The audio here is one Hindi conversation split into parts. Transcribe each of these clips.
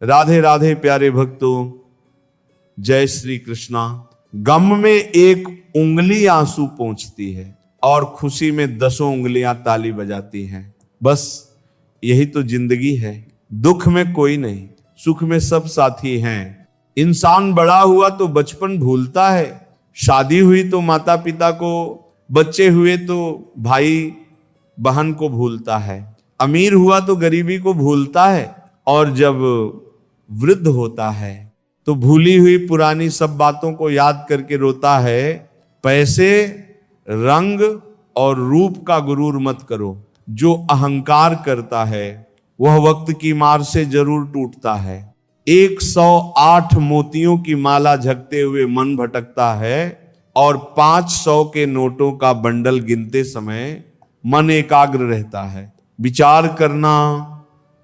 राधे राधे प्यारे भक्तों, जय श्री कृष्णा। गम में एक उंगली आंसू पोंछती है और खुशी में 10 उंगलियां ताली बजाती हैं। बस यही तो जिंदगी है। दुख में कोई नहीं, सुख में सब साथी हैं। इंसान बड़ा हुआ तो बचपन भूलता है, शादी हुई तो माता पिता को, बच्चे हुए तो भाई बहन को भूलता है, अमीर हुआ तो गरीबी को भूलता है, और जब वृद्ध होता है तो भूली हुई पुरानी सब बातों को याद करके रोता है। पैसे, रंग और रूप का गुरूर मत करो। जो अहंकार करता है वह वक्त की मार से जरूर टूटता है। 108 मोतियों की माला झकते हुए मन भटकता है, और 500 के नोटों का बंडल गिनते समय मन एकाग्र रहता है। विचार करना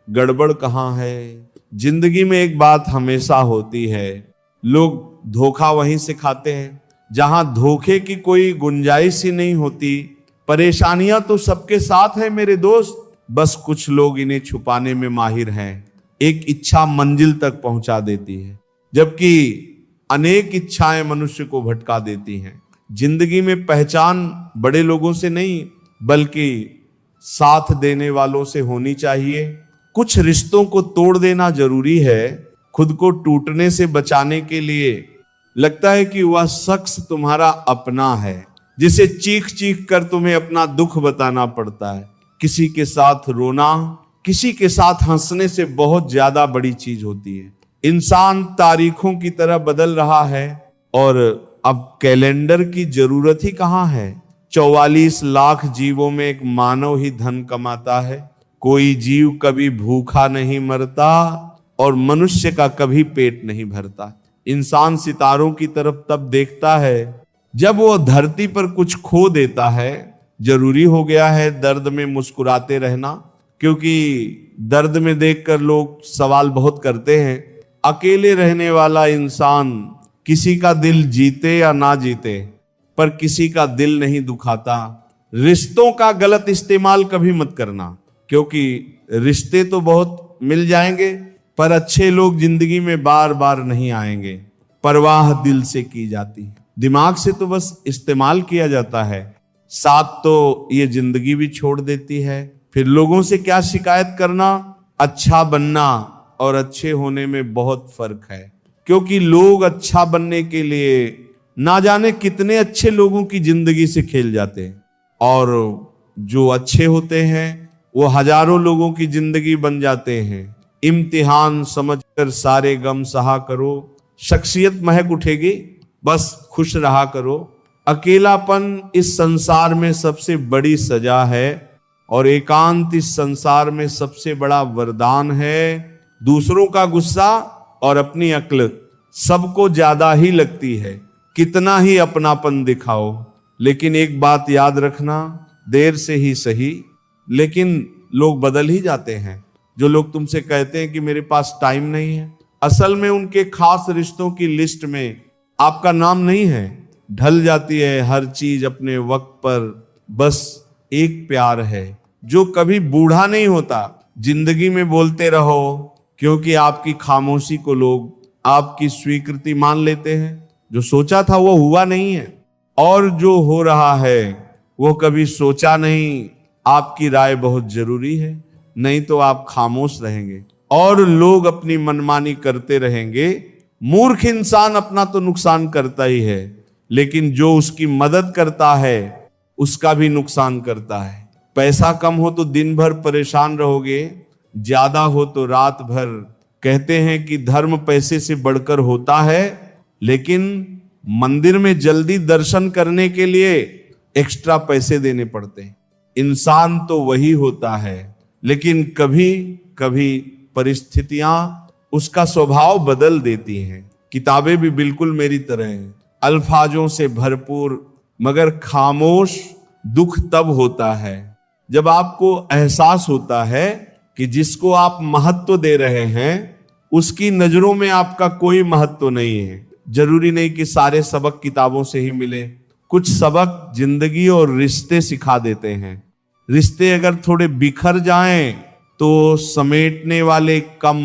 गड़बड़ कहाँ है। जिंदगी में एक बात हमेशा होती है, लोग धोखा वहीं से खाते हैं जहां धोखे की कोई गुंजाइश ही नहीं होती। परेशानियां तो सबके साथ है मेरे दोस्त, बस कुछ लोग इन्हें छुपाने में माहिर हैं। एक इच्छा मंजिल तक पहुंचा देती है, जबकि अनेक इच्छाएं मनुष्य को भटका देती हैं। जिंदगी में पहचान बड़े लोगों से नहीं, बल्कि साथ देने वालों से होनी चाहिए। कुछ रिश्तों को तोड़ देना जरूरी है, खुद को टूटने से बचाने के लिए। लगता है कि वह शख्स तुम्हारा अपना है, जिसे चीख चीख कर तुम्हें अपना दुख बताना पड़ता है। किसी के साथ रोना, किसी के साथ हंसने से बहुत ज्यादा बड़ी चीज होती है। इंसान तारीखों की तरह बदल रहा है, और अब कैलेंडर की जरूरत ही कहाँ है। 44 लाख जीवों में एक मानव ही धन कमाता है। कोई जीव कभी भूखा नहीं मरता, और मनुष्य का कभी पेट नहीं भरता। इंसान सितारों की तरफ तब देखता है जब वो धरती पर कुछ खो देता है। जरूरी हो गया है दर्द में मुस्कुराते रहना, क्योंकि दर्द में देखकर लोग सवाल बहुत करते हैं। अकेले रहने वाला इंसान किसी का दिल जीते या ना जीते, पर किसी का दिल नहीं दुखाता। रिश्तों का गलत इस्तेमाल कभी मत करना, क्योंकि रिश्ते तो बहुत मिल जाएंगे, पर अच्छे लोग जिंदगी में बार बार नहीं आएंगे। परवाह दिल से की जाती है, दिमाग से तो बस इस्तेमाल किया जाता है। साथ तो ये जिंदगी भी छोड़ देती है। फिर लोगों से क्या शिकायत करना। अच्छा बनना और अच्छे होने में बहुत फर्क है, क्योंकि लोग अच्छा बनने के लिए ना जाने कितने अच्छे लोगों की जिंदगी से खेल जाते हैं, और जो अच्छे होते हैं वो हजारों लोगों की जिंदगी बन जाते हैं। इम्तिहान समझकर सारे गम सहा करो, शख्सियत महक उठेगी, बस खुश रहा करो। अकेलापन इस संसार में सबसे बड़ी सजा है, और एकांत इस संसार में सबसे बड़ा वरदान है। दूसरों का गुस्सा और अपनी अक्ल सबको ज्यादा ही लगती है, कितना ही अपनापन दिखाओ। लेकिन एक बात याद रखना, देर से ही सही, लेकिन लोग बदल ही जाते हैं। जो लोग तुमसे कहते हैं कि मेरे पास टाइम नहीं है, असल में उनके खास रिश्तों की लिस्ट में आपका नाम नहीं है। ढल जाती है हर चीज अपने वक्त पर, बस एक प्यार है जो कभी बूढ़ा नहीं होता। जिंदगी में बोलते रहो, क्योंकि आपकी खामोशी को लोग आपकी स्वीकृति मान लेते हैं। जो सोचा था वो हुआ नहीं है, और जो हो रहा है वो कभी सोचा नहीं। आपकी राय बहुत जरूरी है, नहीं तो आप खामोश रहेंगे और लोग अपनी मनमानी करते रहेंगे। मूर्ख इंसान अपना तो नुकसान करता ही है, लेकिन जो उसकी मदद करता है उसका भी नुकसान करता है। पैसा कम हो तो दिन भर परेशान रहोगे, ज्यादा हो तो रात भर। कहते हैं कि धर्म पैसे से बढ़कर होता है, लेकिन मंदिर में जल्दी दर्शन करने के लिए एक्स्ट्रा पैसे देने पड़ते हैं। इंसान तो वही होता है, लेकिन कभी कभी परिस्थितियां उसका स्वभाव बदल देती हैं। किताबें भी बिल्कुल मेरी तरह हैं, अल्फाजों से भरपूर, मगर खामोश। दुख तब होता है जब आपको एहसास होता है कि जिसको आप महत्व दे रहे हैं उसकी नजरों में आपका कोई महत्व नहीं है। जरूरी नहीं कि सारे सबक किताबों से ही मिले, कुछ सबक जिंदगी और रिश्ते सिखा देते हैं। रिश्ते अगर थोड़े बिखर जाएं तो समेटने वाले कम,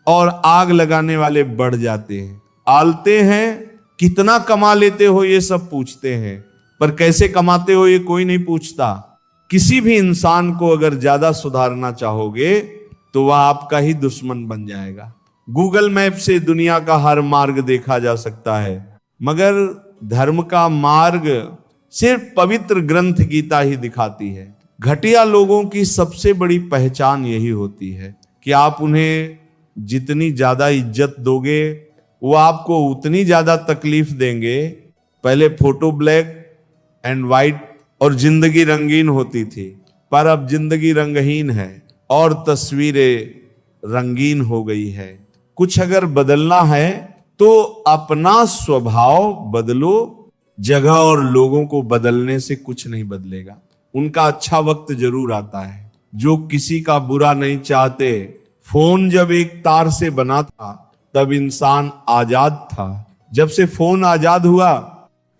और आग लगाने वाले बढ़ जाते हैं। आलते हैं, कितना कमा लेते हो ये सब पूछते हैं, पर कैसे कमाते हो ये कोई नहीं पूछता। किसी भी इंसान को अगर ज्यादा सुधारना चाहोगे तो वह आपका ही दुश्मन बन जाएगा। गूगल मैप से दुनिया का हर मार्ग देखा जा सकता है, मगर धर्म का मार्ग सिर्फ पवित्र ग्रंथ गीता ही दिखाती है। घटिया लोगों की सबसे बड़ी पहचान यही होती है कि आप उन्हें जितनी ज्यादा इज्जत दोगे वो आपको उतनी ज्यादा तकलीफ देंगे। पहले फोटो ब्लैक एंड व्हाइट और जिंदगी रंगीन होती थी, पर अब जिंदगी रंगहीन है और तस्वीरें रंगीन हो गई है। कुछ अगर बदलना है तो अपना स्वभाव बदलो, जगह और लोगों को बदलने से कुछ नहीं बदलेगा। उनका अच्छा वक्त जरूर आता है, जो किसी का बुरा नहीं चाहते। फोन जब एक तार से बना था तब इंसान आजाद था, जब से फोन आजाद हुआ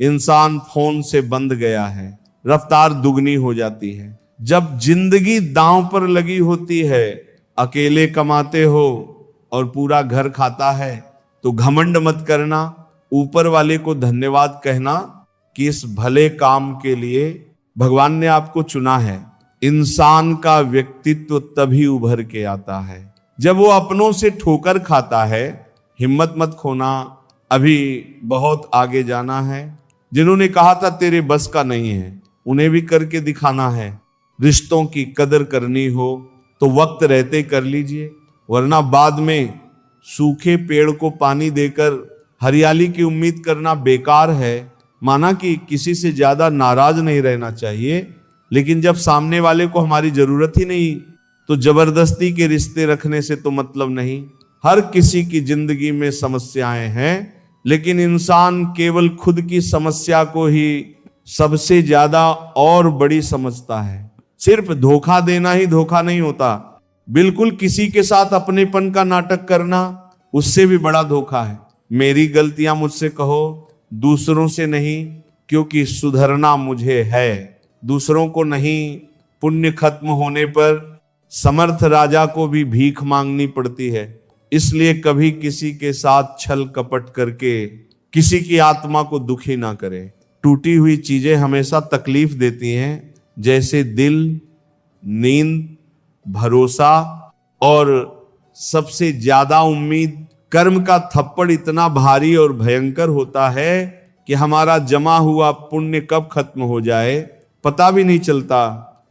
इंसान फोन से बंध गया है, रफ्तार दुगनी हो जाती है। जब जिंदगी दांव पर लगी होती है, अकेले कमाते हो और पूरा घर खाता है, तो घमंड मत करना, ऊपर वाले को धन्यवाद कहना कि इस भले काम के लिए भगवान ने आपको चुना है। इंसान का व्यक्तित्व तभी उभर के आता है जब वो अपनों से ठोकर खाता है। हिम्मत मत खोना, अभी बहुत आगे जाना है। जिन्होंने कहा था तेरे बस का नहीं है, उन्हें भी करके दिखाना है। रिश्तों की कदर करनी हो तो वक्त रहते कर लीजिए, वरना बाद में सूखे पेड़ को पानी देकर हरियाली की उम्मीद करना बेकार है। माना कि किसी से ज्यादा नाराज नहीं रहना चाहिए, लेकिन जब सामने वाले को हमारी जरूरत ही नहीं तो जबरदस्ती के रिश्ते रखने से तो मतलब नहीं। हर किसी की जिंदगी में समस्याएं हैं, लेकिन इंसान केवल खुद की समस्या को ही सबसे ज्यादा और बड़ी समझता है। सिर्फ धोखा देना ही धोखा नहीं होता, बिल्कुल किसी के साथ अपनेपन का नाटक करना उससे भी बड़ा धोखा है। मेरी गलतियां मुझसे कहो, दूसरों से नहीं, क्योंकि सुधरना मुझे है, दूसरों को नहीं। पुण्य खत्म होने पर समर्थ राजा को भी भीख मांगनी पड़ती है। इसलिए कभी किसी के साथ छल कपट करके किसी की आत्मा को दुखी ना करें। टूटी हुई चीजें हमेशा तकलीफ देती हैं, जैसे दिल, नींद, भरोसा और सबसे ज्यादा उम्मीद। कर्म का थप्पड़ इतना भारी और भयंकर होता है कि हमारा जमा हुआ पुण्य कब खत्म हो जाए पता भी नहीं चलता।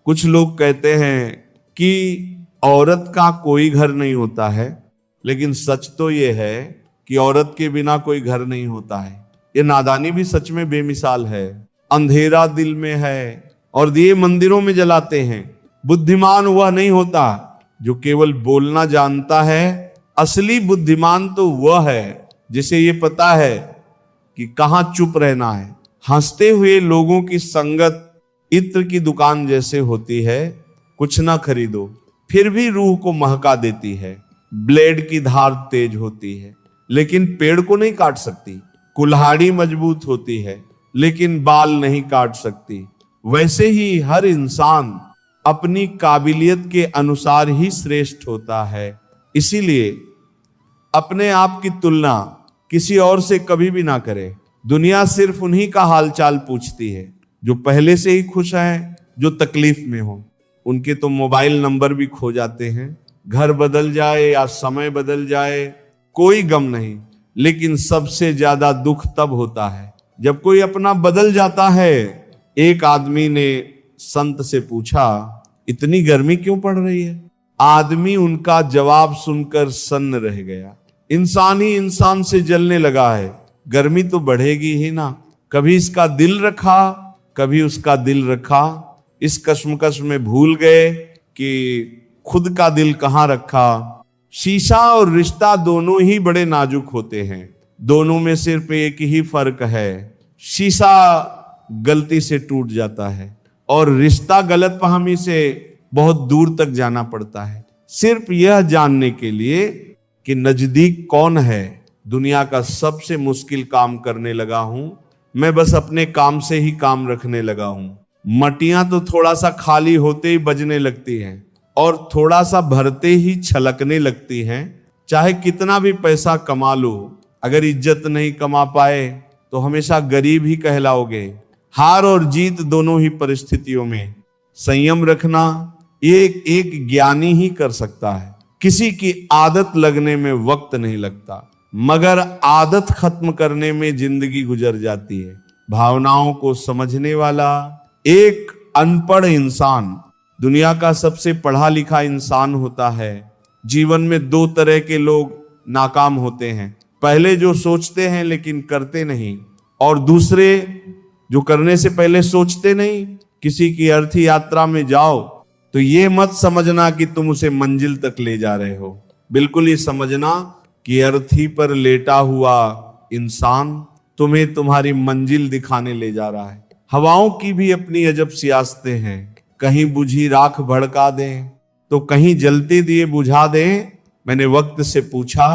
कुछ लोग कहते हैं कि औरत का कोई घर नहीं होता है, लेकिन सच तो ये है कि औरत के बिना कोई घर नहीं होता है। ये नादानी भी सच में बेमिसाल है। अंधेरा दिल में है और दिए मंदिरों में जलाते हैं। बुद्धिमान वह नहीं होता जो केवल बोलना जानता है। असली बुद्धिमान तो वह है जिसे ये पता है कि कहां चुप रहना है। हंसते हुए लोगों की संगत इत्र की दुकान जैसे होती है, कुछ ना खरीदो फिर भी रूह को महका देती है। ब्लेड की धार तेज होती है लेकिन पेड़ को नहीं काट सकती। कुल्हाड़ी मजबूत होती है लेकिन बाल नहीं काट सकती। वैसे ही हर इंसान अपनी काबिलियत के अनुसार ही श्रेष्ठ होता है। इसीलिए अपने आप की तुलना किसी और से कभी भी ना करें। दुनिया सिर्फ उन्हीं का हालचाल पूछती है जो पहले से ही खुश हैं, जो तकलीफ में हो। उनके तो मोबाइल नंबर भी खो जाते हैं। घर बदल जाए या समय बदल जाए कोई गम नहीं, लेकिन सबसे ज्यादा दुख तब होता है जब कोई अपना बदल जाता है। एक आदमी ने संत से पूछा, इतनी गर्मी क्यों पड़ रही है? आदमी उनका जवाब सुनकर सन्न रह गया। इंसान ही इंसान से जलने लगा है, गर्मी तो बढ़ेगी ही ना। कभी इसका दिल रखा, कभी उसका दिल रखा। इस कश्मकश में भूल गए कि खुद का दिल कहाँ रखा। शीशा और रिश्ता दोनों ही बड़े नाजुक होते हैं। दोनों में सिर्फ एक ही फर्क है, शीशा गलती से टूट जाता है और रिश्ता गलतफहमी से बहुत दूर तक जाना पड़ता है। सिर्फ यह जानने के लिए कि नजदीक कौन है। दुनिया का सबसे मुश्किल काम करने लगा हूं मैं, बस अपने काम से ही काम रखने लगा हूं। मटियां तो थोड़ा सा खाली होते ही बजने लगती हैं और थोड़ा सा भरते ही छलकने लगती हैं। चाहे कितना भी पैसा कमा लो, अगर इज्जत नहीं कमा पाए तो हमेशा गरीब ही कहलाओगे। हार और जीत दोनों ही परिस्थितियों में संयम रखना ये एक ज्ञानी ही कर सकता है। किसी की आदत लगने में वक्त नहीं लगता, मगर आदत खत्म करने में जिंदगी गुजर जाती है। भावनाओं को समझने वाला एक अनपढ़ इंसान दुनिया का सबसे पढ़ा लिखा इंसान होता है। जीवन में दो तरह के लोग नाकाम होते हैं, पहले जो सोचते हैं लेकिन करते नहीं, और दूसरे जो करने से पहले सोचते नहीं। किसी की अर्थ यात्रा में जाओ तो ये मत समझना कि तुम उसे मंजिल तक ले जा रहे हो, बिल्कुल ये समझना कि अर्थी पर लेटा हुआ इंसान तुम्हें तुम्हारी मंजिल दिखाने ले जा रहा है। हवाओं की भी अपनी अजब सियासतें हैं, कहीं बुझी राख भड़का दें तो कहीं जलते दिए बुझा दें। मैंने वक्त से पूछा,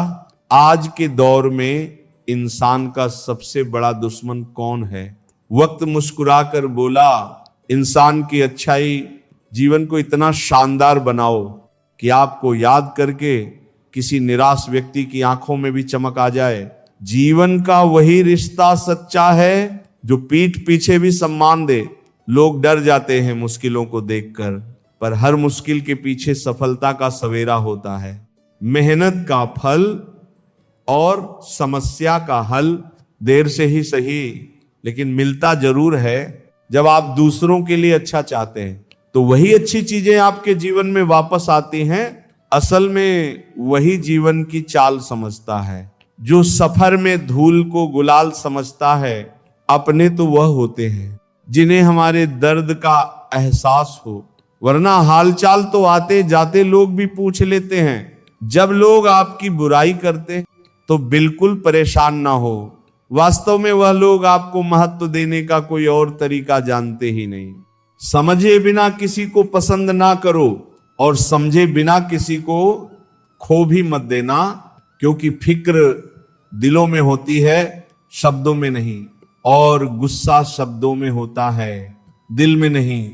आज के दौर में इंसान का सबसे बड़ा दुश्मन कौन है? वक्त मुस्कुराकर बोला, इंसान की अच्छाई जीवन को इतना शानदार बनाओ कि आपको याद करके किसी निराश व्यक्ति की आंखों में भी चमक आ जाए। जीवन का वही रिश्ता सच्चा है जो पीठ पीछे भी सम्मान दे। लोग डर जाते हैं मुश्किलों को देखकर, पर हर मुश्किल के पीछे सफलता का सवेरा होता है। मेहनत का फल और समस्या का हल देर से ही सही, लेकिन मिलता जरूर है। जब आप दूसरों के लिए अच्छा चाहते हैं तो वही अच्छी चीजें आपके जीवन में वापस आती हैं। असल में वही जीवन की चाल समझता है। जो सफर में धूल को गुलाल समझता है, अपने तो वह होते हैं जिन्हें हमारे दर्द का एहसास हो, वरना हालचाल तो आते जाते लोग भी पूछ लेते हैं। जब लोग आपकी बुराई करते तो बिल्कुल परेशान ना हो, वास्तव में वह लोग आपको महत्व देने का कोई और तरीका जानते ही नहीं। समझे बिना किसी को पसंद ना करो और समझे बिना किसी को खो भी मत देना, क्योंकि फिक्र दिलों में होती है, शब्दों में नहीं, और गुस्सा शब्दों में होता है, दिल में नहीं।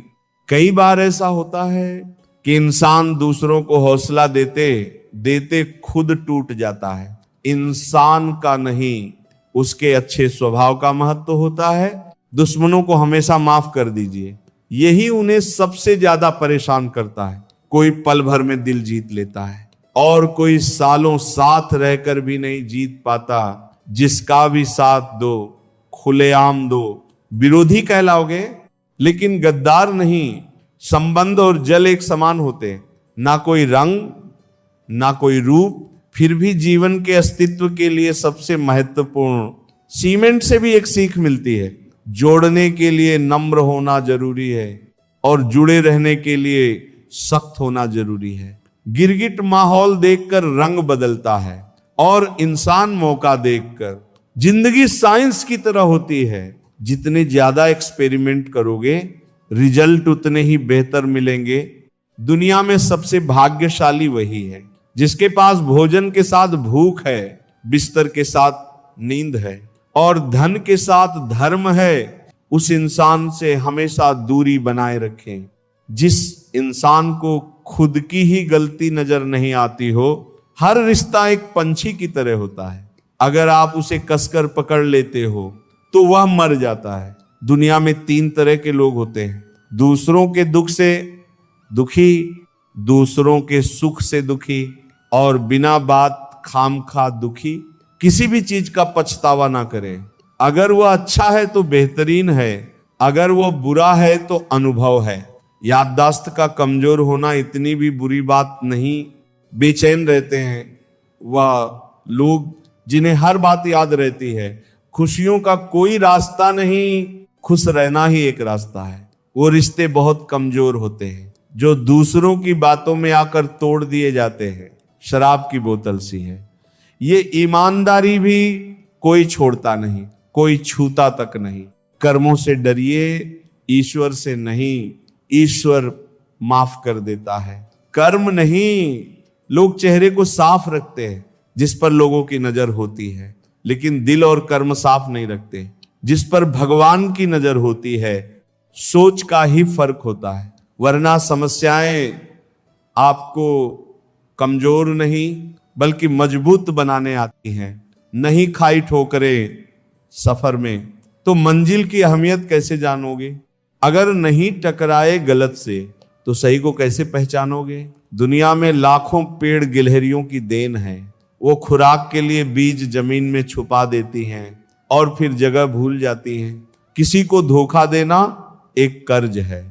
कई बार ऐसा होता है कि इंसान दूसरों को हौसला देते देते खुद टूट जाता है। इंसान का नहीं, उसके अच्छे स्वभाव का महत्व होता है। दुश्मनों को हमेशा माफ कर दीजिए, यही उन्हें सबसे ज्यादा परेशान करता है। कोई पल भर में दिल जीत लेता है और कोई सालों साथ रहकर भी नहीं जीत पाता। जिसका भी साथ दो, खुलेआम दो, विरोधी कहलाओगे लेकिन गद्दार नहीं। संबंध और जल एक समान होते, ना कोई रंग ना कोई रूप, फिर भी जीवन के अस्तित्व के लिए सबसे महत्वपूर्ण। सीमेंट से भी एक सीख मिलती है, जोड़ने के लिए नम्र होना जरूरी है और जुड़े रहने के लिए सख्त होना जरूरी है। गिरगिट माहौल देखकर रंग बदलता है और इंसान मौका देखकर। जिंदगी साइंस की तरह होती है, जितने ज्यादा एक्सपेरिमेंट करोगे रिजल्ट उतने ही बेहतर मिलेंगे। दुनिया में सबसे भाग्यशाली वही है जिसके पास भोजन के साथ भूख है, बिस्तर के साथ नींद है और धन के साथ धर्म है। उस इंसान से हमेशा दूरी बनाए रखें। जिस इंसान को खुद की ही गलती नजर नहीं आती हो, हर रिश्ता एक पंछी की तरह होता है। अगर आप उसे कसकर पकड़ लेते हो तो वह मर जाता है। दुनिया में 3 तरह के लोग होते हैं, दूसरों के दुख से दुखी, दूसरों के सुख से दुखी और बिना बात खामखा दुखी। किसी भी चीज का पछतावा ना करें। अगर वह अच्छा है तो बेहतरीन है, अगर वह बुरा है तो अनुभव है। याददाश्त का कमजोर होना इतनी भी बुरी बात नहीं। बेचैन रहते हैं वह लोग जिन्हें हर बात याद रहती है। खुशियों का कोई रास्ता नहीं, खुश रहना ही एक रास्ता है। वो रिश्ते बहुत कमजोर होते हैं जो दूसरों की बातों में आकर तोड़ दिए जाते हैं। शराब की बोतल सी है। ये ईमानदारी भी कोई छोड़ता नहीं, कोई छूता तक नहीं। कर्मों से डरिए, ईश्वर से नहीं। ईश्वर माफ कर देता है, कर्म नहीं। लोग चेहरे को साफ रखते हैं जिस पर लोगों की नजर होती है, लेकिन दिल और कर्म साफ नहीं रखते जिस पर भगवान की नजर होती है। सोच का ही फर्क होता है, वरना समस्याएं आपको कमजोर नहीं बल्कि मजबूत बनाने आती हैं। नहीं खाई ठोकरें सफर में तो मंजिल की अहमियत कैसे जानोगे? अगर नहीं टकराए गलत से तो सही को कैसे पहचानोगे? दुनिया में लाखों पेड़ गिलहरियों की देन है। वो खुराक के लिए बीज जमीन में छुपा देती हैं और फिर जगह भूल जाती हैं। किसी को धोखा देना एक कर्ज है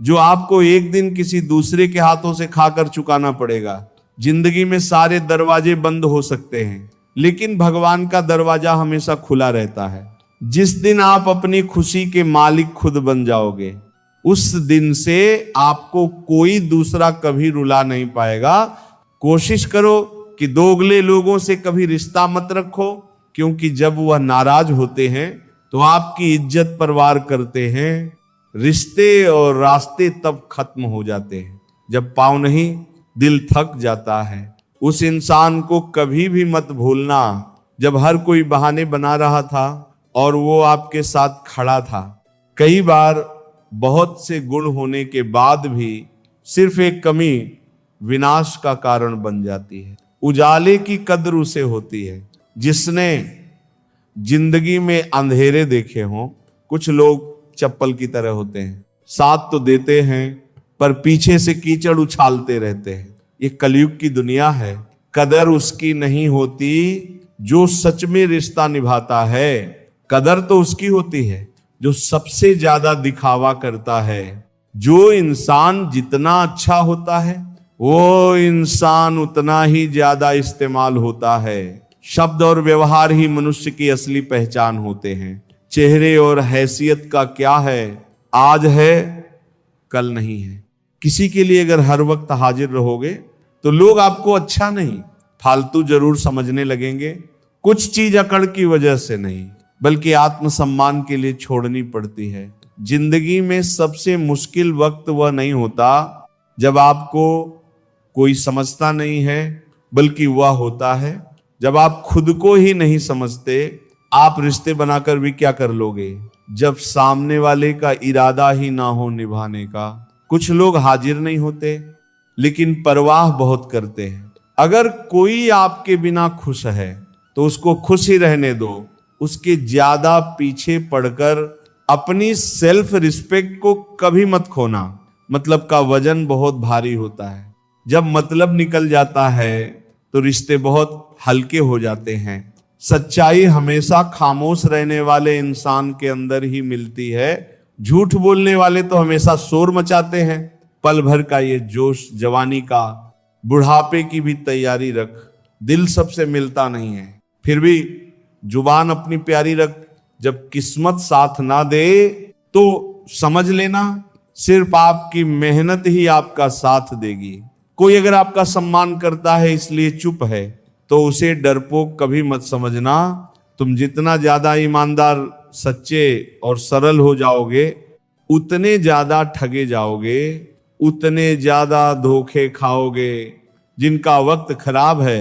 जो आपको एक दिन किसी दूसरे के हाथों से खाकर चुकाना पड़ेगा। जिंदगी में सारे दरवाजे बंद हो सकते हैं, लेकिन भगवान का दरवाजा हमेशा खुला रहता है। जिस दिन आप अपनी खुशी के मालिक खुद बन जाओगे, उस दिन से आपको कोई दूसरा कभी रुला नहीं पाएगा। कोशिश करो कि दोगले लोगों से कभी रिश्ता मत रखो, क्योंकि जब वह नाराज होते हैं तो आपकी इज्जत परवार करते हैं। रिश्ते और रास्ते तब खत्म हो जाते हैं जब पाँव नहीं दिल थक जाता है। उस इंसान को कभी भी मत भूलना जब हर कोई बहाने बना रहा था और वो आपके साथ खड़ा था। कई बार बहुत से गुण होने के बाद भी सिर्फ एक कमी विनाश का कारण बन जाती है। उजाले की कद्र उसे होती है जिसने जिंदगी में अंधेरे देखे हों। कुछ लोग चप्पल की तरह होते हैं, साथ तो देते हैं पर पीछे से कीचड़ उछालते रहते हैं। ये कलयुग की दुनिया है। कदर उसकी नहीं होती जो सच में रिश्ता निभाता है। कदर तो उसकी होती है जो सबसे ज्यादा दिखावा करता है। जो इंसान जितना अच्छा होता है वो इंसान उतना ही ज्यादा इस्तेमाल होता है। शब्द और व्यवहार ही मनुष्य की असली पहचान होते हैं। चेहरे और हैसियत का क्या है, आज है कल नहीं है। किसी के लिए अगर हर वक्त हाजिर रहोगे तो लोग आपको अच्छा नहीं फालतू जरूर समझने लगेंगे। कुछ चीज अकड़ की वजह से नहीं बल्कि आत्मसम्मान के लिए छोड़नी पड़ती है। जिंदगी में सबसे मुश्किल वक्त वह नहीं होता जब आपको कोई समझता नहीं है, बल्कि वह होता है जब आप खुद को ही नहीं समझते। आप रिश्ते बनाकर भी क्या कर लोगे जब सामने वाले का इरादा ही ना हो निभाने का। कुछ लोग हाजिर नहीं होते लेकिन परवाह बहुत करते हैं। अगर कोई आपके बिना खुश है तो उसको खुश ही रहने दो। उसके ज्यादा पीछे पड़कर अपनी सेल्फ रिस्पेक्ट को कभी मत खोना। मतलब का वजन बहुत भारी होता है। जब मतलब निकल जाता है तो रिश्ते बहुत हल्के हो जाते हैं। सच्चाई हमेशा खामोश रहने वाले इंसान के अंदर ही मिलती है। झूठ बोलने वाले तो हमेशा शोर मचाते हैं। पल भर का ये जोश जवानी का, बुढ़ापे की भी तैयारी रख। दिल सबसे मिलता नहीं है, फिर भी जुबान अपनी प्यारी रख। जब किस्मत साथ ना दे तो समझ लेना सिर्फ आपकी मेहनत ही आपका साथ देगी। कोई अगर आपका सम्मान करता है इसलिए चुप है तो उसे डरपोक कभी मत समझना। तुम जितना ज्यादा ईमानदार, सच्चे और सरल हो जाओगे उतने ज्यादा ठगे जाओगे, उतने ज्यादा धोखे खाओगे। जिनका वक्त खराब है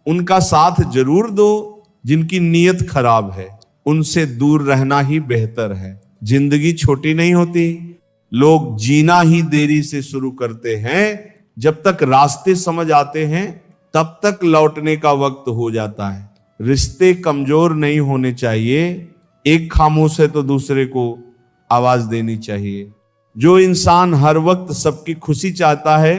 उनका साथ जरूर दो, जिनकी नीयत खराब है उनसे दूर रहना ही बेहतर है। जिंदगी छोटी नहीं होती, लोग जीना ही देरी से शुरू करते हैं। जब तक रास्ते समझ आते हैं तब तक लौटने का वक्त हो जाता है। रिश्ते कमजोर नहीं होने चाहिए। एक खामोश है तो दूसरे को आवाज देनी चाहिए। जो इंसान हर वक्त सबकी खुशी चाहता है,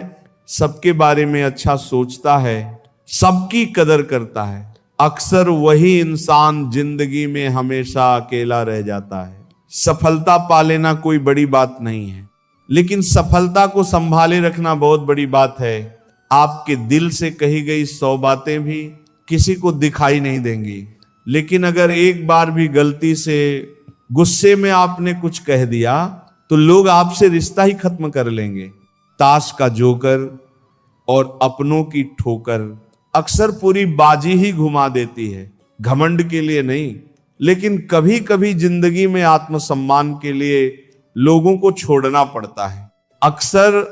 सबके बारे में अच्छा सोचता है, सबकी कदर करता है, अक्सर वही इंसान जिंदगी में हमेशा अकेला रह जाता है। सफलता पा लेना कोई बड़ी बात नहीं है, लेकिन सफलता को संभाले रखना बहुत बड़ी बात है। आपके दिल से कही गई 100 बातें भी किसी को दिखाई नहीं देंगी, लेकिन अगर एक बार भी गलती से गुस्से में आपने कुछ कह दिया तो लोग आपसे रिश्ता ही खत्म कर लेंगे। ताश का जोकर और अपनों की ठोकर अक्सर पूरी बाजी ही घुमा देती है। घमंड के लिए नहीं, लेकिन कभी कभी जिंदगी में आत्मसम्मान के लिए लोगों को छोड़ना पड़ता है। अक्सर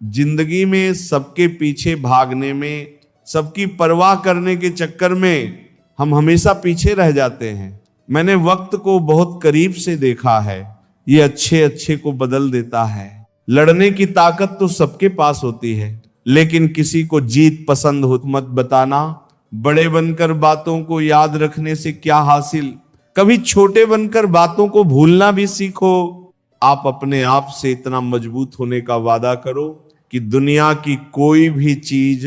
जिंदगी में सबके पीछे भागने में, सबकी परवाह करने के चक्कर में हम हमेशा पीछे रह जाते हैं। मैंने वक्त को बहुत करीब से देखा है, ये अच्छे अच्छे को बदल देता है। लड़ने की ताकत तो सबके पास होती है, लेकिन किसी को जीत पसंद हो मत बताना, बड़े बनकर बातों को याद रखने से क्या हासिल, कभी छोटे बनकर बातों को भूलना भी सीखो। आप अपने आप से इतना मजबूत होने का वादा करो कि दुनिया की कोई भी चीज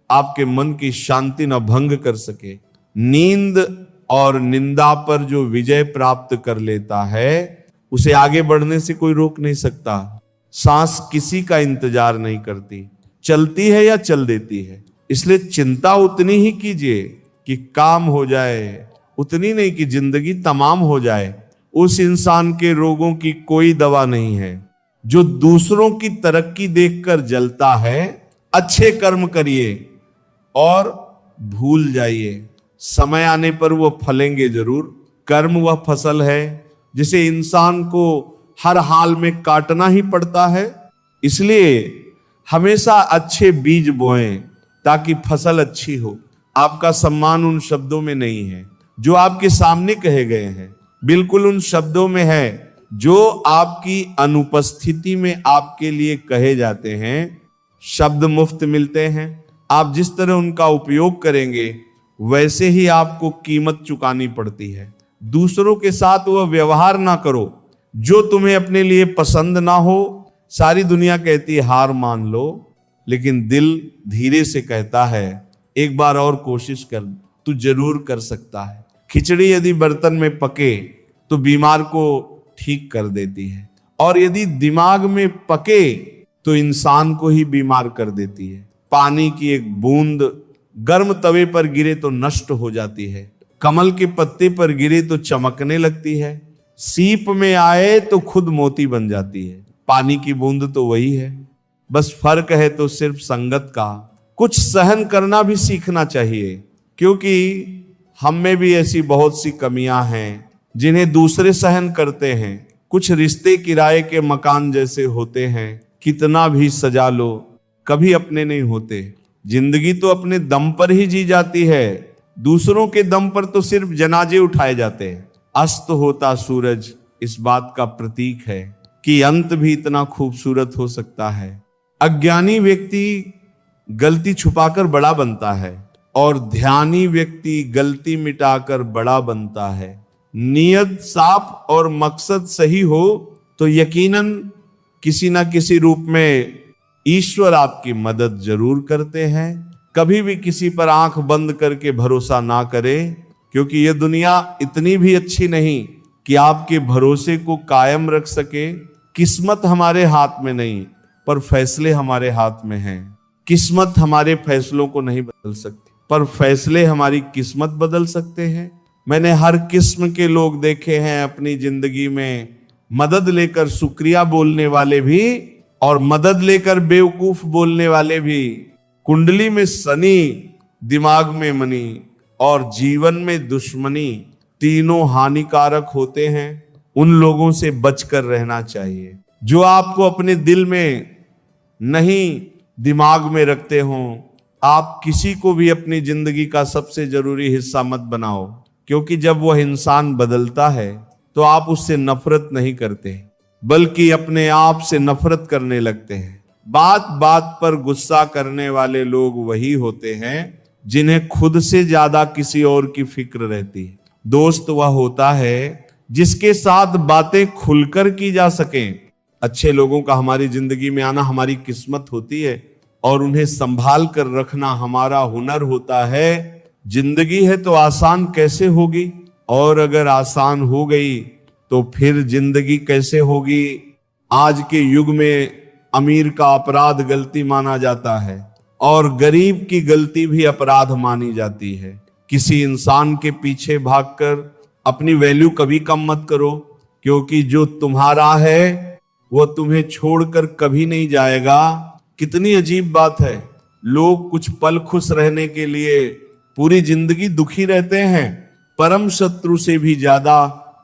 आपके मन की शांति न भंग कर सके। नींद और निंदा पर जो विजय प्राप्त कर लेता है उसे आगे बढ़ने से कोई रोक नहीं सकता। सांस किसी का इंतजार नहीं करती, चलती है या चल देती है। इसलिए चिंता उतनी ही कीजिए कि काम हो जाए, उतनी नहीं कि जिंदगी तमाम हो जाए। उस इंसान के रोगों की कोई दवा नहीं है जो दूसरों की तरक्की देखकर जलता है। अच्छे कर्म करिए और भूल जाइए, समय आने पर वो फलेंगे जरूर। कर्म वह फसल है जिसे इंसान को हर हाल में काटना ही पड़ता है। इसलिए हमेशा अच्छे बीज बोएं ताकि फसल अच्छी हो। आपका सम्मान उन शब्दों में नहीं है जो आपके सामने कहे गए हैं, बिल्कुल उन शब्दों में है जो आपकी अनुपस्थिति में आपके लिए कहे जाते हैं। शब्द मुफ्त मिलते हैं, आप जिस तरह उनका उपयोग करेंगे वैसे ही आपको कीमत चुकानी पड़ती है। दूसरों के साथ वह व्यवहार ना करो जो तुम्हें अपने लिए पसंद ना हो। सारी दुनिया कहती है हार मान लो, लेकिन दिल धीरे से कहता है एक बार और कोशिश कर, तू जरूर कर सकता है। खिचड़ी यदि बर्तन में पके तो बीमार को ठीक कर देती है, और यदि दिमाग में पके तो इंसान को ही बीमार कर देती है। पानी की एक बूंद गर्म तवे पर गिरे तो नष्ट हो जाती है, कमल के पत्ते पर गिरे तो चमकने लगती है, सीप में आए तो खुद मोती बन जाती है। पानी की बूंद तो वही है, बस फर्क है तो सिर्फ संगत का। कुछ सहन करना भी सीखना चाहिए, क्योंकि हम में भी ऐसी बहुत सी कमियां हैं जिन्हें दूसरे सहन करते हैं। कुछ रिश्ते किराए के मकान जैसे होते हैं, कितना भी सजा लो कभी अपने नहीं होते। जिंदगी तो अपने दम पर ही जी जाती है, दूसरों के दम पर तो सिर्फ जनाजे उठाए जाते हैं। अस्त होता सूरज इस बात का प्रतीक है कि अंत भी इतना खूबसूरत हो सकता है। अज्ञानी व्यक्ति गलती छुपाकर बड़ा बनता है और ध्यानी व्यक्ति गलती मिटाकर बड़ा बनता है। नियत साफ और मकसद सही हो तो यकीनन किसी ना किसी रूप में ईश्वर आपकी मदद जरूर करते हैं। कभी भी किसी पर आंख बंद करके भरोसा ना करें, क्योंकि ये दुनिया इतनी भी अच्छी नहीं कि आपके भरोसे को कायम रख सके। किस्मत हमारे हाथ में नहीं, पर फैसले हमारे हाथ में हैं। किस्मत हमारे फैसलों को नहीं बदल सकती, पर फैसले हमारी किस्मत बदल सकते हैं। मैंने हर किस्म के लोग देखे हैं अपनी जिंदगी में, मदद लेकर शुक्रिया बोलने वाले भी और मदद लेकर बेवकूफ बोलने वाले भी। कुंडली में शनि, दिमाग में मनी और जीवन में दुश्मनी, तीनों हानिकारक होते हैं। उन लोगों से बचकर रहना चाहिए जो आपको अपने दिल में नहीं दिमाग में रखते हों। आप किसी को भी अपनी जिंदगी का सबसे जरूरी हिस्सा मत बनाओ, क्योंकि जब वह इंसान बदलता है तो आप उससे नफरत नहीं करते, बल्कि अपने आप से नफरत करने लगते हैं। बात बात पर गुस्सा करने वाले लोग वही होते हैं जिन्हें खुद से ज्यादा किसी और की फिक्र रहती है। दोस्त वह होता है जिसके साथ बातें खुलकर की जा सकें। अच्छे लोगों का हमारी जिंदगी में आना हमारी किस्मत होती है और उन्हें संभाल कर रखना हमारा हुनर होता है। जिंदगी है तो आसान कैसे होगी, और अगर आसान हो गई तो फिर जिंदगी कैसे होगी। आज के युग में अमीर का अपराध गलती माना जाता है और गरीब की गलती भी अपराध मानी जाती है। किसी इंसान के पीछे भागकर अपनी वैल्यू कभी कम मत करो, क्योंकि जो तुम्हारा है वो तुम्हें छोड़कर कभी नहीं जाएगा। कितनी अजीब बात है, लोग कुछ पल खुश रहने के लिए पूरी जिंदगी दुखी रहते हैं। परम शत्रु से भी ज्यादा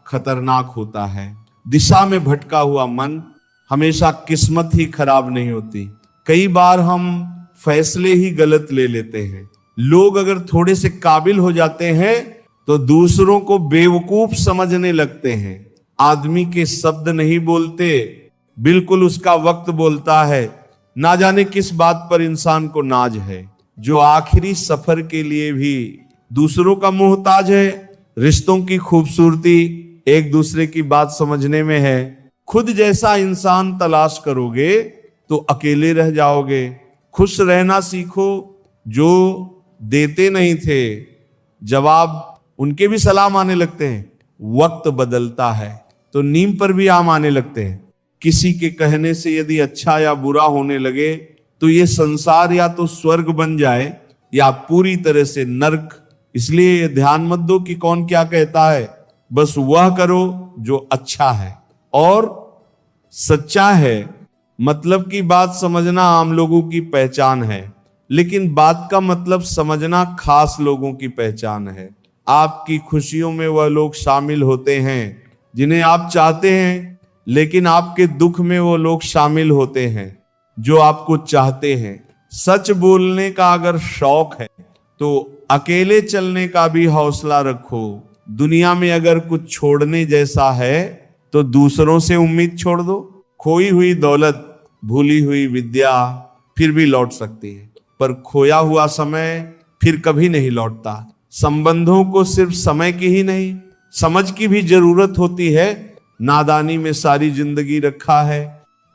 खतरनाक होता है। दिशा में भटका हुआ मन हमेशा किस्मत ही खराब नहीं होती, कई बार हम फैसले ही गलत ले लेते हैं। लोग अगर थोड़े से काबिल हो जाते हैं तो दूसरों को बेवकूफ समझने लगते हैं। आदमी के शब्द नहीं बोलते, बिल्कुल उसका वक्त बोलता है। ना जाने किस बात पर इंसान को नाज है। जो आखिरी सफर के लिए भी दूसरों का मोहताज है, रिश्तों की खूबसूरती एक दूसरे की बात समझने में है। खुद जैसा इंसान तलाश करोगे तो अकेले रह जाओगे। खुश रहना सीखो। जो देते नहीं थे जवाब, उनके भी सलाम आने लगते हैं। वक्त बदलता है तो नीम पर भी आम आने लगते हैं। किसी के कहने से यदि अच्छा या बुरा होने लगे तो ये संसार या तो स्वर्ग बन जाए या पूरी तरह से नर्क। इसलिए ये ध्यान मत दो कि कौन क्या कहता है, बस वह करो जो अच्छा है और सच्चा है। मतलब की बात समझना आम लोगों की पहचान है, लेकिन बात का मतलब समझना खास लोगों की पहचान है। आपकी खुशियों में वह लोग शामिल होते हैं जिन्हें आप चाहते हैं, लेकिन आपके दुख में वो लोग शामिल होते हैं जो आपको चाहते हैं। सच बोलने का अगर शौक है तो अकेले चलने का भी हौसला रखो। दुनिया में अगर कुछ छोड़ने जैसा है तो दूसरों से उम्मीद छोड़ दो। खोई हुई दौलत, भूली हुई विद्या फिर भी लौट सकती है, पर खोया हुआ समय फिर कभी नहीं लौटता। संबंधों को सिर्फ समय की ही नहीं, समझ की भी जरूरत होती है। नादानी में सारी जिंदगी रखा है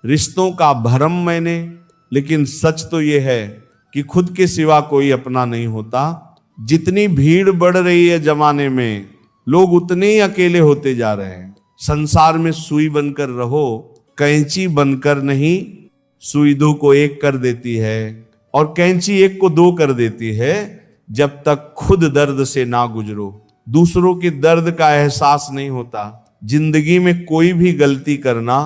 रिश्तों का भरम मैंने, लेकिन सच तो यह है कि खुद के सिवा कोई अपना नहीं होता। जितनी भीड़ बढ़ रही है जमाने में, लोग उतने ही अकेले होते जा रहे हैं। संसार में सुई बनकर रहो, कैंची बनकर नहीं। सुई दो को एक कर देती है और कैंची एक को दो कर देती है। जब तक खुद दर्द से ना गुजरो, दूसरों के दर्द का एहसास नहीं होता। जिंदगी में कोई भी गलती करना,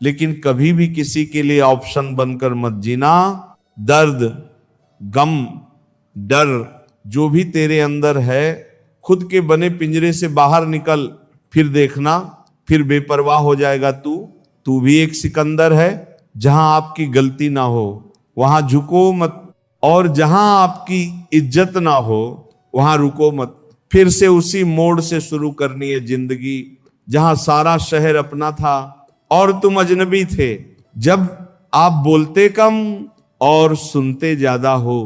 लेकिन कभी भी किसी के लिए ऑप्शन बनकर मत जीना। दर्द, गम, डर जो भी तेरे अंदर है, खुद के बने पिंजरे से बाहर निकल, फिर देखना, फिर बेपरवाह हो जाएगा तू भी एक सिकंदर है। जहां आपकी गलती ना हो वहां झुको मत, और जहां आपकी इज्जत ना हो वहां रुको मत। फिर से उसी मोड़ से शुरू करनी है जिंदगी जहां सारा शहर अपना था और तुम अजनबी थे। जब आप बोलते कम और सुनते ज्यादा हो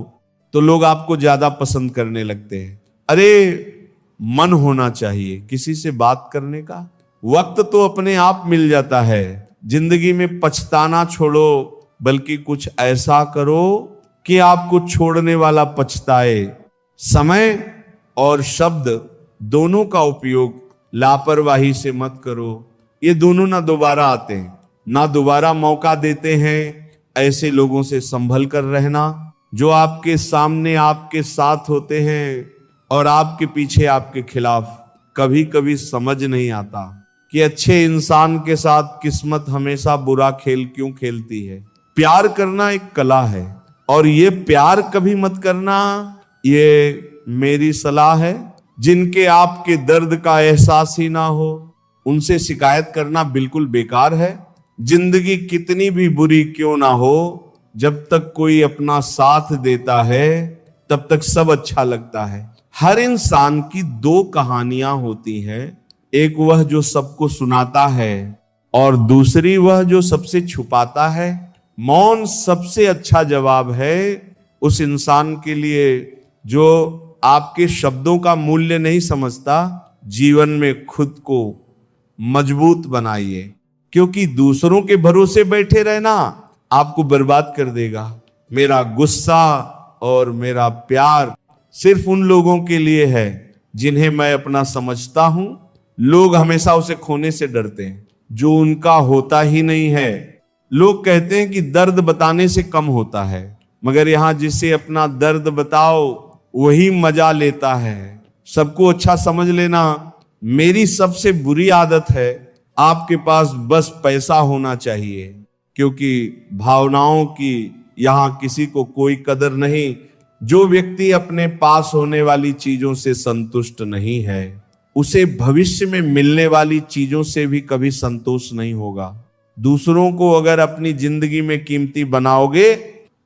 तो लोग आपको ज्यादा पसंद करने लगते हैं। अरे मन होना चाहिए किसी से बात करने का। वक्त तो अपने आप मिल जाता है। जिंदगी में पछताना छोड़ो, बल्कि कुछ ऐसा करो कि आपको छोड़ने वाला पछताए। समय और शब्द दोनों का उपयोग लापरवाही से मत करो। ये दोनों ना दोबारा आते हैं, ना दोबारा मौका देते हैं। ऐसे लोगों से संभल कर रहना जो आपके सामने आपके साथ होते हैं और आपके पीछे आपके खिलाफ। कभी कभी समझ नहीं आता कि अच्छे इंसान के साथ किस्मत हमेशा बुरा खेल क्यों खेलती है। प्यार करना एक कला है और ये प्यार कभी मत करना, ये मेरी सलाह है। जिनके आपके दर्द का एहसास ही ना हो उनसे शिकायत करना बिल्कुल बेकार है। जिंदगी कितनी भी बुरी क्यों ना हो, जब तक कोई अपना साथ देता है तब तक सब अच्छा लगता है। हर इंसान की दो कहानियां होती हैं, एक वह जो सबको सुनाता है और दूसरी वह जो सबसे छुपाता है। मौन सबसे अच्छा जवाब है उस इंसान के लिए जो आपके शब्दों का मूल्य नहीं समझता। जीवन में खुद को मजबूत बनाइए, क्योंकि दूसरों के भरोसे बैठे रहना आपको बर्बाद कर देगा। मेरा गुस्सा और मेरा प्यार सिर्फ उन लोगों के लिए है जिन्हें मैं अपना समझता हूं। लोग हमेशा उसे खोने से डरते हैं जो उनका होता ही नहीं है। लोग कहते हैं कि दर्द बताने से कम होता है, मगर यहां जिसे अपना दर्द बताओ वही मजा लेता है। सबको अच्छा समझ लेना मेरी सबसे बुरी आदत है। आपके पास बस पैसा होना चाहिए, क्योंकि भावनाओं की यहां किसी को कोई कदर नहीं। जो व्यक्ति अपने पास होने वाली चीजों से संतुष्ट नहीं है, उसे भविष्य में मिलने वाली चीजों से भी कभी संतोष नहीं होगा। दूसरों को अगर अपनी जिंदगी में कीमती बनाओगे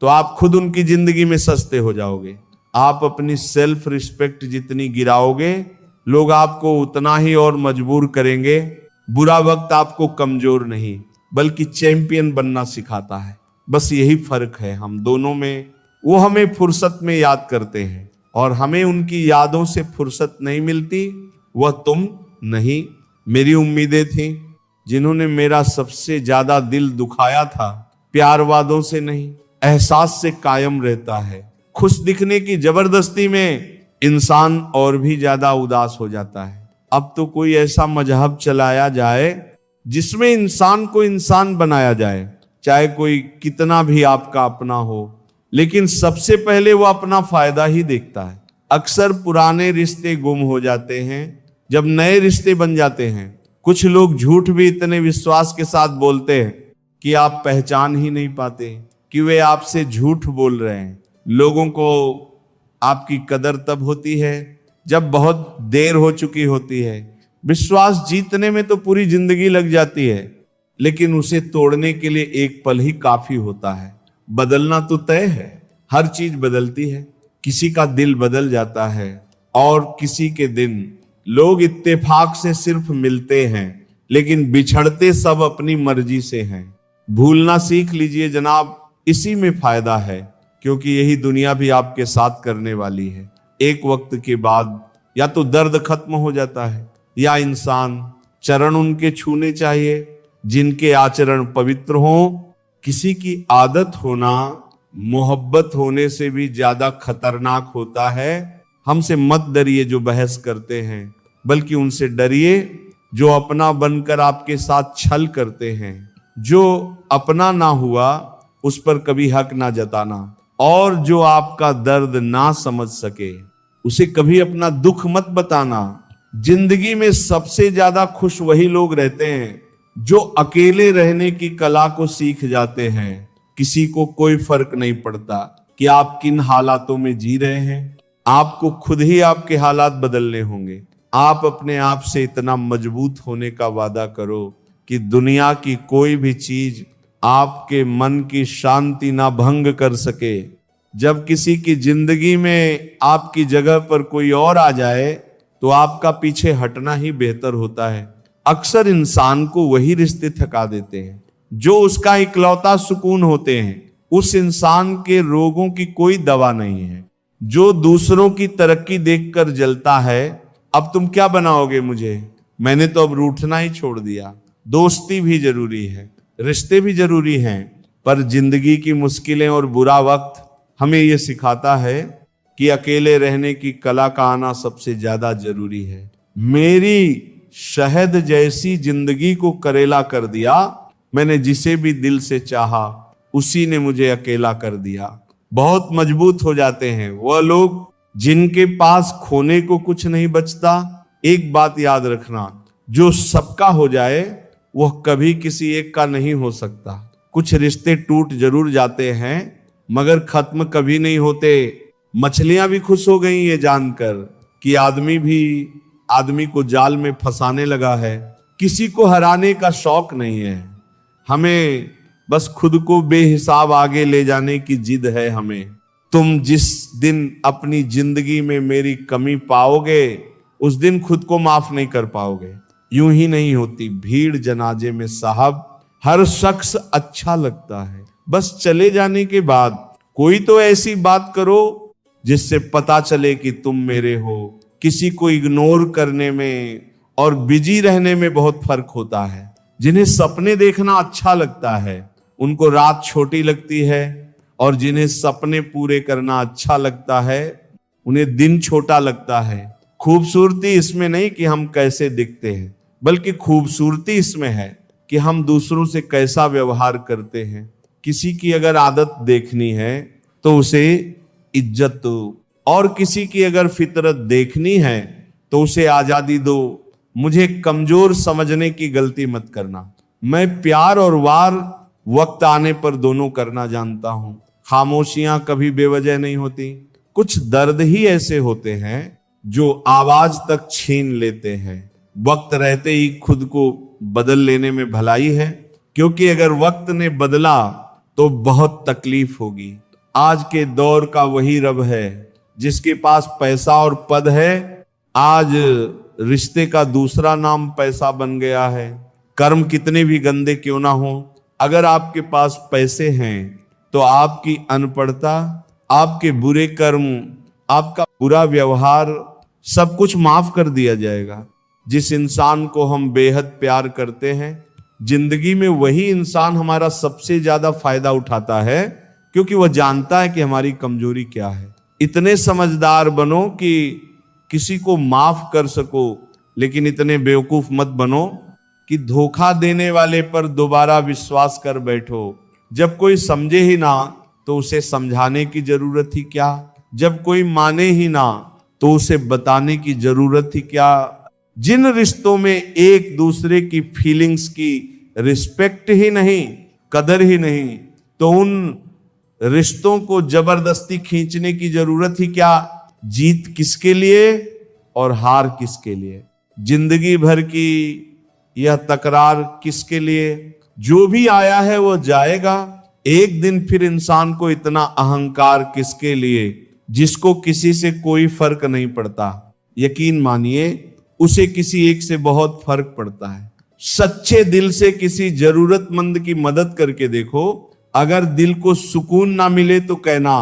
तो आप खुद उनकी जिंदगी में सस्ते हो जाओगे। आप अपनी सेल्फ रिस्पेक्ट जितनी गिराओगे, लोग आपको उतना ही और मजबूर करेंगे। बुरा वक्त आपको कमजोर नहीं बल्कि चैंपियन बनना सिखाता है। बस यही फर्क है हम दोनों में। वो हमें फुर्सत में याद करते हैं, और हमें उनकी यादों से फुर्सत नहीं मिलती। वह तुम नहीं। मेरी उम्मीदें थी, जिन्होंने मेरा सबसे ज्यादा दिल दुखाया था, प्यार वादों से नहीं, एहसास से कायम रहता है। खुश दिखने की जबरदस्ती में इंसान और भी ज्यादा उदास हो जाता है। अब तो कोई ऐसा मजहब चलाया जाए जिसमें इंसान को इंसान बनाया जाए, चाहे कोई कितना भी आपका अपना हो, लेकिन सबसे पहले वो अपना फायदा ही देखता है। अक्सर पुराने रिश्ते गुम हो जाते हैं जब नए रिश्ते बन जाते हैं। कुछ लोग झूठ भी इतने विश्वास के साथ बोलते हैं कि आप पहचान ही नहीं पाते कि वे आपसे झूठ बोल रहे हैं। लोगों को आपकी कदर तब होती है जब बहुत देर हो चुकी होती है। विश्वास जीतने में तो पूरी जिंदगी लग जाती है, लेकिन उसे तोड़ने के लिए एक पल ही काफी होता है। बदलना तो तय है, हर चीज बदलती है। किसी का दिल बदल जाता है और किसी के दिन। लोग इत्तेफाक से सिर्फ मिलते हैं, लेकिन बिछड़ते सब अपनी मर्जी से हैं। भूलना सीख लीजिए जनाब, इसी में फायदा है, क्योंकि यही दुनिया भी आपके साथ करने वाली है। एक वक्त के बाद या तो दर्द खत्म हो जाता है, या इंसान चरण उनके छूने चाहिए जिनके आचरण पवित्र हों। किसी की आदत होना मोहब्बत होने से भी ज्यादा खतरनाक होता है। हमसे मत डरिए जो बहस करते हैं, बल्कि उनसे डरिए जो अपना बनकर आपके साथ छल करते हैं। जो अपना ना हुआ उस पर कभी हक ना जताना, और जो आपका दर्द ना समझ सके उसे कभी अपना दुख मत बताना। जिंदगी में सबसे ज्यादा खुश वही लोग रहते हैं जो अकेले रहने की कला को सीख जाते हैं। किसी को कोई फर्क नहीं पड़ता कि आप किन हालातों में जी रहे हैं, आपको खुद ही आपके हालात बदलने होंगे। आप अपने आप से इतना मजबूत होने का वादा करो कि दुनिया की कोई भी चीज आपके मन की शांति ना भंग कर सके। जब किसी की जिंदगी में आपकी जगह पर कोई और आ जाए तो आपका पीछे हटना ही बेहतर होता है। अक्सर इंसान को वही रिश्ते थका देते हैं जो उसका इकलौता सुकून होते हैं। उस इंसान के रोगों की कोई दवा नहीं है जो दूसरों की तरक्की देखकर जलता है। अब तुम क्या बनाओगे मुझे, मैंने तो अब रूठना ही छोड़ दिया। दोस्ती भी जरूरी है, रिश्ते भी जरूरी हैं, पर जिंदगी की मुश्किलें और बुरा वक्त हमें यह सिखाता है कि अकेले रहने की कला का आना सबसे ज्यादा जरूरी है। मेरी शहद जैसी जिंदगी को करेला कर दिया, मैंने जिसे भी दिल से चाहा उसी ने मुझे अकेला कर दिया। बहुत मजबूत हो जाते हैं वह लोग जिनके पास खोने को कुछ नहीं बचता। एक बात याद रखना, जो सबका हो जाए वह कभी किसी एक का नहीं हो सकता। कुछ रिश्ते टूट जरूर जाते हैं मगर खत्म कभी नहीं होते। मछलियां भी खुश हो गई ये जानकर कि आदमी भी आदमी को जाल में फंसाने लगा है। किसी को हराने का शौक नहीं है, हमें बस खुद को बेहिसाब आगे ले जाने की जिद है हमें। तुम जिस दिन अपनी जिंदगी में मेरी कमी पाओगे उस दिन खुद को माफ नहीं कर पाओगे। यूं ही नहीं होती भीड़ जनाजे में साहब, हर शख्स अच्छा लगता है बस चले जाने के बाद। कोई तो ऐसी बात करो जिससे पता चले कि तुम मेरे हो। किसी को इग्नोर करने में और बिजी रहने में बहुत फर्क होता है। जिन्हें सपने देखना अच्छा लगता है उनको रात छोटी लगती है, और जिन्हें सपने पूरे करना अच्छा लगता है उन्हें दिन छोटा लगता है। खूबसूरती इसमें नहीं कि हम कैसे दिखते हैं, बल्कि खूबसूरती इसमें है कि हम दूसरों से कैसा व्यवहार करते हैं। किसी की अगर आदत देखनी है तो उसे इज्जत दो, और किसी की अगर फितरत देखनी है तो उसे आजादी दो। मुझे कमजोर समझने की गलती मत करना। मैं प्यार और वार वक्त आने पर दोनों करना जानता हूं। खामोशियां कभी बेवजह नहीं होती। कुछ दर्द ही ऐसे होते हैं जो आवाज तक छीन लेते हैं। वक्त रहते ही खुद को बदल लेने में भलाई है, क्योंकि अगर वक्त ने बदला तो बहुत तकलीफ होगी। आज के दौर का वही रब है जिसके पास पैसा और पद है। आज रिश्ते का दूसरा नाम पैसा बन गया है। कर्म कितने भी गंदे क्यों ना हो, अगर आपके पास पैसे हैं तो आपकी अनपढ़ता आपके बुरे कर्म, आपका बुरा व्यवहार सब कुछ माफ कर दिया जाएगा। जिस इंसान को हम बेहद प्यार करते हैं, जिंदगी में वही इंसान हमारा सबसे ज्यादा फायदा उठाता है, क्योंकि वह जानता है कि हमारी कमजोरी क्या है। इतने समझदार बनो कि किसी को माफ कर सको, लेकिन इतने बेवकूफ मत बनो कि धोखा देने वाले पर दोबारा विश्वास कर बैठो। जब कोई समझे ही ना तो उसे समझाने की जरूरत ही क्या, जब कोई माने ही ना तो उसे बताने की जरूरत ही क्या। जिन रिश्तों में एक दूसरे की फीलिंग्स की रिस्पेक्ट ही नहीं, कदर ही नहीं, तो उन रिश्तों को जबरदस्ती खींचने की जरूरत ही क्या। जीत किसके लिए और हार किसके लिए, जिंदगी भर की यह तकरार किसके लिए। जो भी आया है वो जाएगा एक दिन, फिर इंसान को इतना अहंकार किसके लिए, जिसको किसी से कोई फर्क नहीं पड़ता। यकीन मानिए उसे किसी एक से बहुत फर्क पड़ता है। सच्चे दिल से किसी जरूरतमंद की मदद करके देखो, अगर दिल को सुकून ना मिले तो कहना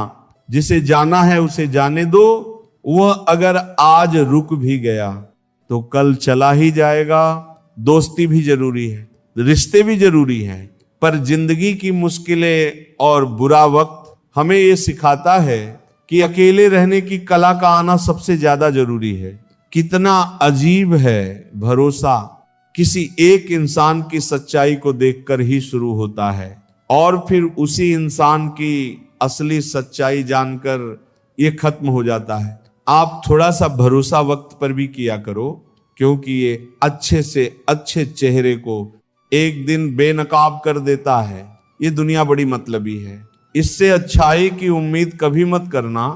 जिसे जाना है उसे जाने दो, वह अगर आज रुक भी गया तो कल चला ही जाएगा। दोस्ती भी जरूरी है, रिश्ते भी जरूरी हैं, पर जिंदगी की मुश्किलें और बुरा वक्त हमें यह सिखाता है कि अकेले रहने की कला का आना सबसे ज्यादा जरूरी है। कितना अजीब है भरोसा, किसी एक इंसान की सच्चाई को देखकर ही शुरू होता है और फिर उसी इंसान की असली सच्चाई जानकर यह खत्म हो जाता है। आप थोड़ा सा भरोसा वक्त पर भी किया करो, क्योंकि ये अच्छे से अच्छे चेहरे को एक दिन बेनकाब कर देता है। ये दुनिया बड़ी मतलबी है, इससे अच्छाई की उम्मीद कभी मत करना।